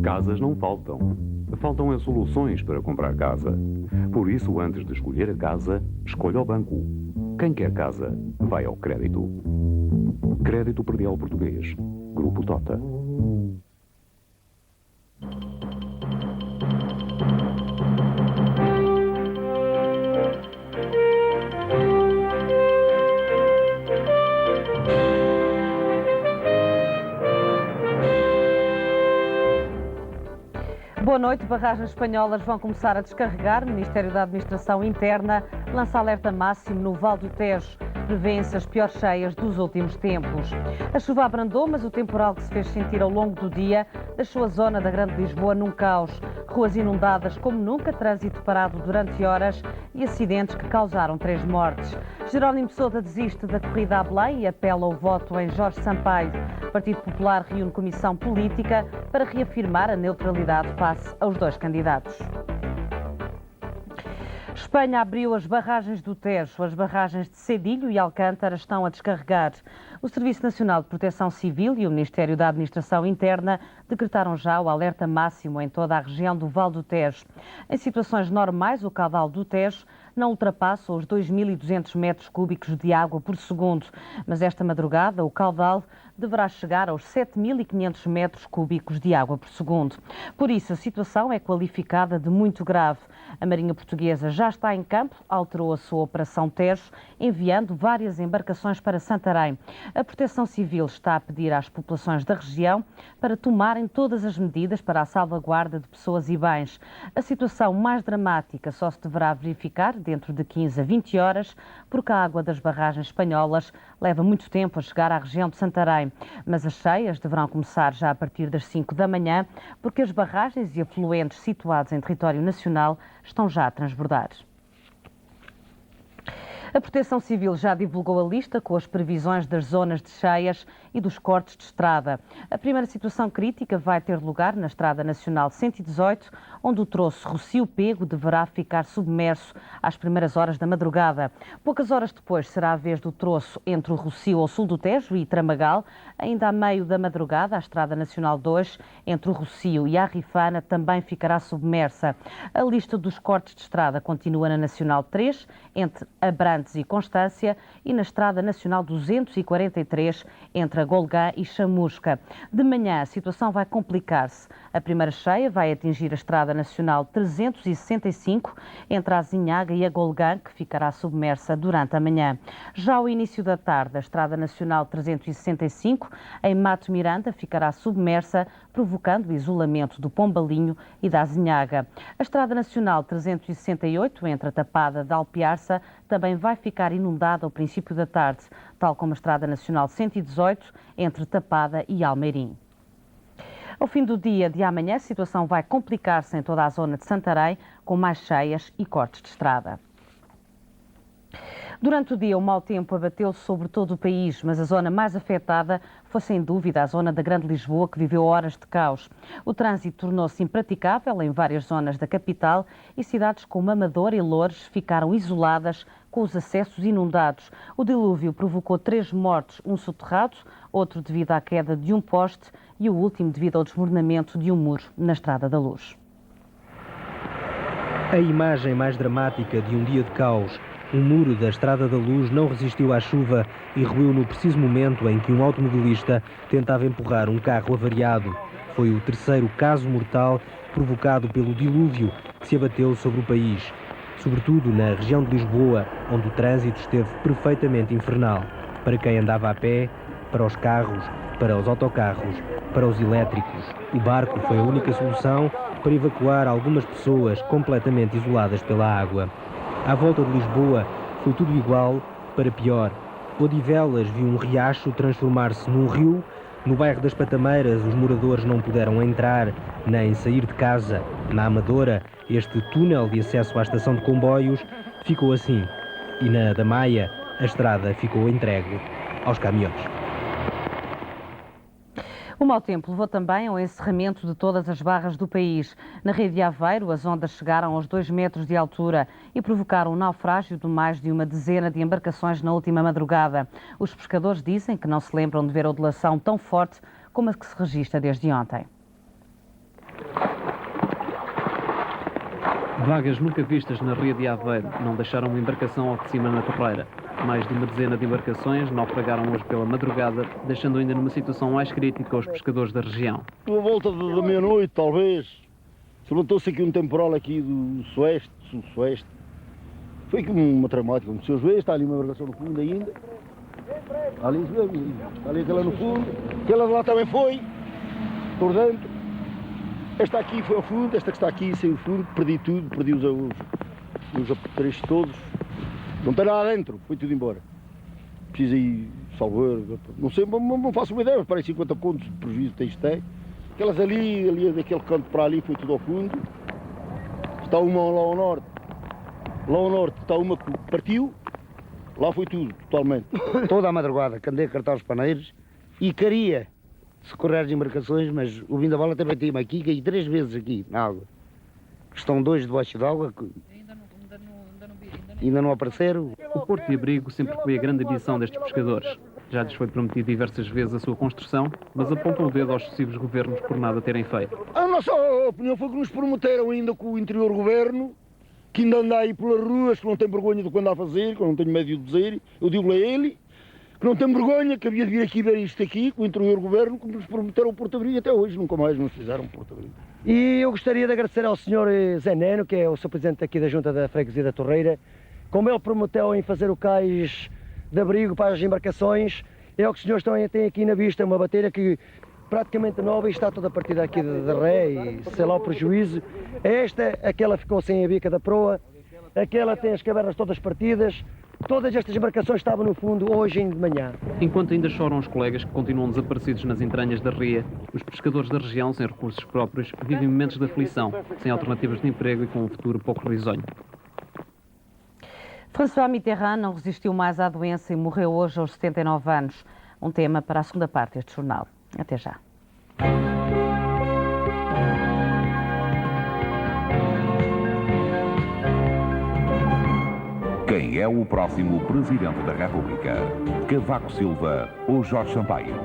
Casas não faltam. Faltam as soluções para comprar casa. Por isso, antes de escolher a casa, escolha o banco. Quem quer casa, vai ao crédito. Crédito Predial Português. Grupo Tota. Boa noite. Barragens espanholas vão começar a descarregar. O Ministério da Administração Interna lança alerta máximo no Val do Tejo. Prevêem-se as piores cheias dos últimos tempos. A chuva abrandou, mas o temporal que se fez sentir ao longo do dia deixou a zona da Grande Lisboa num caos. Ruas inundadas como nunca, trânsito parado durante horas e acidentes que causaram 3 mortes. Jerónimo Sousa desiste da corrida a Belém e apela ao voto em Jorge Sampaio. O Partido Popular reúne comissão política para reafirmar a neutralidade face aos 2 candidatos. Espanha abriu as barragens do Tejo. As barragens de Cedilho e Alcântara estão a descarregar. O Serviço Nacional de Proteção Civil e o Ministério da Administração Interna decretaram já o alerta máximo em toda a região do Val do Tejo. Em situações normais, o caudal do Tejo não ultrapassa os 2.200 metros cúbicos de água por segundo, mas esta madrugada o caudal deverá chegar aos 7.500 metros cúbicos de água por segundo. Por isso, a situação é qualificada de muito grave. A Marinha Portuguesa já está em campo, alterou a sua Operação Tejo, enviando várias embarcações para Santarém. A Proteção Civil está a pedir às populações da região para tomarem todas as medidas para a salvaguarda de pessoas e bens. A situação mais dramática só se deverá verificar dentro de 15 a 20 horas, porque a água das barragens espanholas leva muito tempo a chegar à região de Santarém. Mas as cheias deverão começar já a partir das 5 da manhã, porque as barragens e afluentes situados em território nacional estão já a transbordar. A Proteção Civil já divulgou a lista com as previsões das zonas de cheias e dos cortes de estrada. A primeira situação crítica vai ter lugar na Estrada Nacional 118, onde o troço Rossio-Pego deverá ficar submerso às primeiras horas da madrugada. Poucas horas depois será a vez do troço entre o Rossio ao sul do Tejo e Tramagal. Ainda a meio da madrugada, a Estrada Nacional 2, entre o Rossio e a Rifana, também ficará submersa. A lista dos cortes de estrada continua na Nacional 3, entre Abrantes e Constância, e na Estrada Nacional 243, entre a Golgã e Chamusca. De manhã, a situação vai complicar-se. A primeira cheia vai atingir a Estrada Nacional 365, entre a Azinhaga e a Golgã, que ficará submersa durante a manhã. Já ao início da tarde, a Estrada Nacional 365, em Mato Miranda, ficará submersa, provocando o isolamento do Pombalinho e da Azinhaga. A Estrada Nacional 368, entre a Tapada de Alpiarça, também vai ficar inundada ao princípio da tarde, tal como a Estrada Nacional 118, entre Tapada e Almeirim. Ao fim do dia de amanhã, a situação vai complicar-se em toda a zona de Santarém, com mais cheias e cortes de estrada. Durante o dia, o mau tempo abateu sobre todo o país, mas a zona mais afetada foi, sem dúvida, a zona da Grande Lisboa, que viveu horas de caos. O trânsito tornou-se impraticável em várias zonas da capital e cidades como Amadora e Loures ficaram isoladas com os acessos inundados. O dilúvio provocou 3 mortes, um soterrado, outro devido à queda de um poste e o último devido ao desmoronamento de um muro na Estrada da Luz. A imagem mais dramática de um dia de caos. Um muro da Estrada da Luz não resistiu à chuva e ruiu no preciso momento em que um automobilista tentava empurrar um carro avariado. Foi o terceiro caso mortal provocado pelo dilúvio que se abateu sobre o país, sobretudo na região de Lisboa, onde o trânsito esteve perfeitamente infernal. Para quem andava a pé, para os carros, para os autocarros, para os elétricos. O barco foi a única solução para evacuar algumas pessoas completamente isoladas pela água. À volta de Lisboa foi tudo igual para pior. Odivelas viu um riacho transformar-se num rio. No bairro das Patameiras, os moradores não puderam entrar nem sair de casa. Na Amadora, este túnel de acesso à estação de comboios ficou assim. E na da Maia, a estrada ficou entregue aos caminhões. O mau tempo levou também ao encerramento de todas as barras do país. Na rede de Aveiro, as ondas chegaram aos 2 metros de altura e provocaram o naufrágio de mais de uma dezena de embarcações na última madrugada. Os pescadores dizem que não se lembram de ver ondulação tão forte como a que se registra desde ontem. Vagas nunca vistas na Ria de Aveiro não deixaram uma embarcação ao de cima na torreira. Mais de uma dezena de embarcações naufragaram hoje pela madrugada, deixando ainda numa situação mais crítica os pescadores da região. À volta da meia-noite, talvez, se levantou-se aqui um temporal aqui do sueste, sul-sueste. Foi aqui uma dramática, como se eu vejo, está ali uma embarcação no fundo ainda. Ali, está ali aquela no fundo, aquela de lá também foi, por dentro. Esta aqui foi ao fundo, esta que está aqui saiu ao fundo, perdi tudo, perdi os apetrechos todos. Não tem nada dentro, foi tudo embora. Preciso ir salvar, não sei, não faço uma ideia, mas parece 50 pontos de prejuízo que isto tem. Aquelas ali daquele canto para ali foi tudo ao fundo. Está uma lá ao norte. Lá ao norte está uma que partiu, lá foi tudo, totalmente. Toda a madrugada que andei a cartar os paneiros e queria socorrer as embarcações, mas o Vindaval também tem aqui, caí 3 vezes aqui na água. Estão 2 debaixo d'água que ainda não apareceram. O Porto de Abrigo sempre foi a grande ambição destes pescadores. Já lhes foi prometido diversas vezes a sua construção, mas apontam o dedo aos sucessivos governos por nada terem feito. A nossa opinião foi que nos prometeram ainda com o interior governo, que ainda anda aí pelas ruas, que não tem vergonha do que anda a fazer, que eu não tenho medo de dizer, eu digo-lhe a ele, que não tem vergonha, que havia de vir aqui ver isto aqui, com o interior governo, que nos prometeram o Porto Abrigo, até hoje nunca mais nos fizeram Porto Abrigo. E eu gostaria de agradecer ao Sr. Zé Neno, que é o Sr. Presidente aqui da Junta da Freguesia da Torreira, como ele prometeu em fazer o cais de abrigo para as embarcações, é o que os senhores têm aqui na vista, uma bateria que praticamente nova e está toda a partida aqui de ré e sei lá o prejuízo. Esta, aquela ficou sem a bica da proa, aquela tem as cavernas todas partidas, todas estas embarcações estavam no fundo hoje de manhã. Enquanto ainda choram os colegas que continuam desaparecidos nas entranhas da ria, os pescadores da região, sem recursos próprios, vivem momentos de aflição, sem alternativas de emprego e com um futuro pouco risonho. François Mitterrand não resistiu mais à doença e morreu hoje aos 79 anos. Um tema para a segunda parte deste jornal. Até já. Quem é o próximo Presidente da República? Cavaco Silva ou Jorge Sampaio?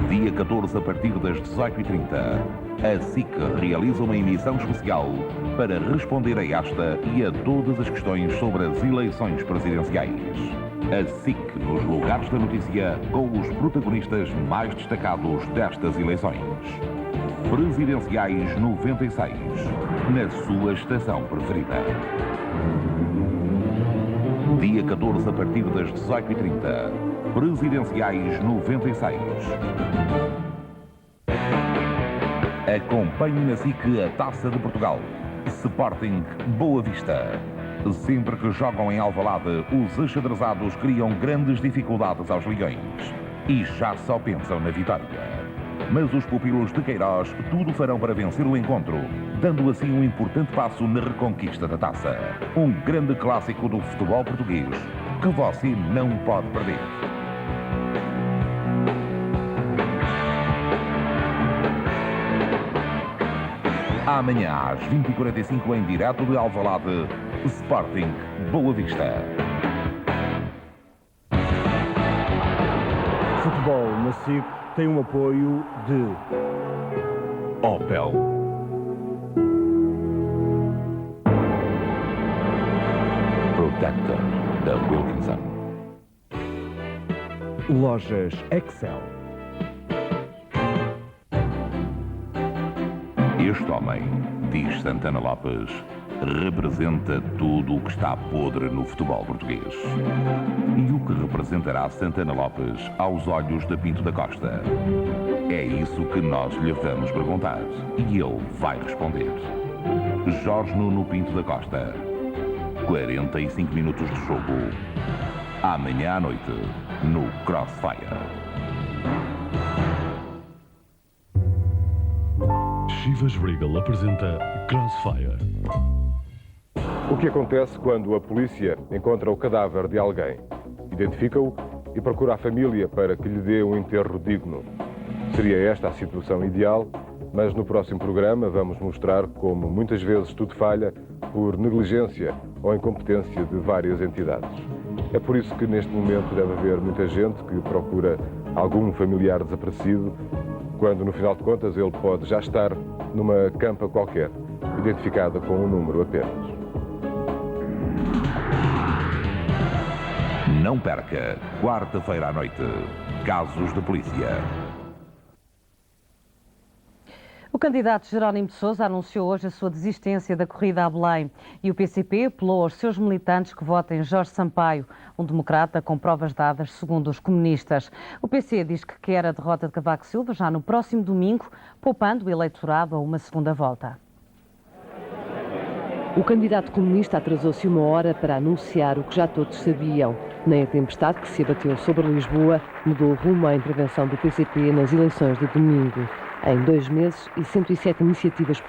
Dia 14, a partir das 18h30, a SIC realiza uma emissão especial para responder a esta e a todas as questões sobre as eleições presidenciais. A SIC nos lugares da notícia com os protagonistas mais destacados destas eleições. Presidenciais 96, na sua estação preferida. Dia 14, a partir das 18h30, Presidenciais 96. Acompanhe na SIC a Taça de Portugal. Sporting Boa Vista. Sempre que jogam em Alvalade, os achadrezados criam grandes dificuldades aos leões. E já só pensam na vitória. Mas os pupilos de Queiroz tudo farão para vencer o encontro, dando assim um importante passo na reconquista da taça. Um grande clássico do futebol português que você não pode perder. Amanhã às 20h45 em direto de Alvalade, Sporting Boa Vista. Futebol na SIC tem um apoio de Opel. Protector da Wilkinson. Lojas Excel. Este homem, diz Santana Lopes, representa tudo o que está podre no futebol português. E o que representará Santana Lopes aos olhos de Pinto da Costa? É isso que nós lhe vamos perguntar. E ele vai responder. Jorge Nuno Pinto da Costa. 45 minutos de jogo. Amanhã à noite, no Crossfire. Chivas Regal apresenta Crossfire. O que acontece quando a polícia encontra o cadáver de alguém? Identifica-o e procura a família para que lhe dê um enterro digno. Seria esta a situação ideal, mas no próximo programa vamos mostrar como muitas vezes tudo falha por negligência ou incompetência de várias entidades. É por isso que neste momento deve haver muita gente que procura algum familiar desaparecido, quando no final de contas ele pode já estar numa campa qualquer. identificada com um número apenas. Não perca, quarta-feira à noite, Casos de Polícia. O candidato Jerónimo de Sousa anunciou hoje a sua desistência da corrida a Belém e o PCP apelou aos seus militantes que votem Jorge Sampaio, um democrata com provas dadas segundo os comunistas. O PC diz que quer a derrota de Cavaco Silva já no próximo domingo, poupando o eleitorado a uma segunda volta. O candidato comunista atrasou-se uma hora para anunciar o que já todos sabiam. Nem a tempestade que se abateu sobre Lisboa mudou o rumo à intervenção do PCP nas eleições de domingo. Em 2 meses e 107 iniciativas públicas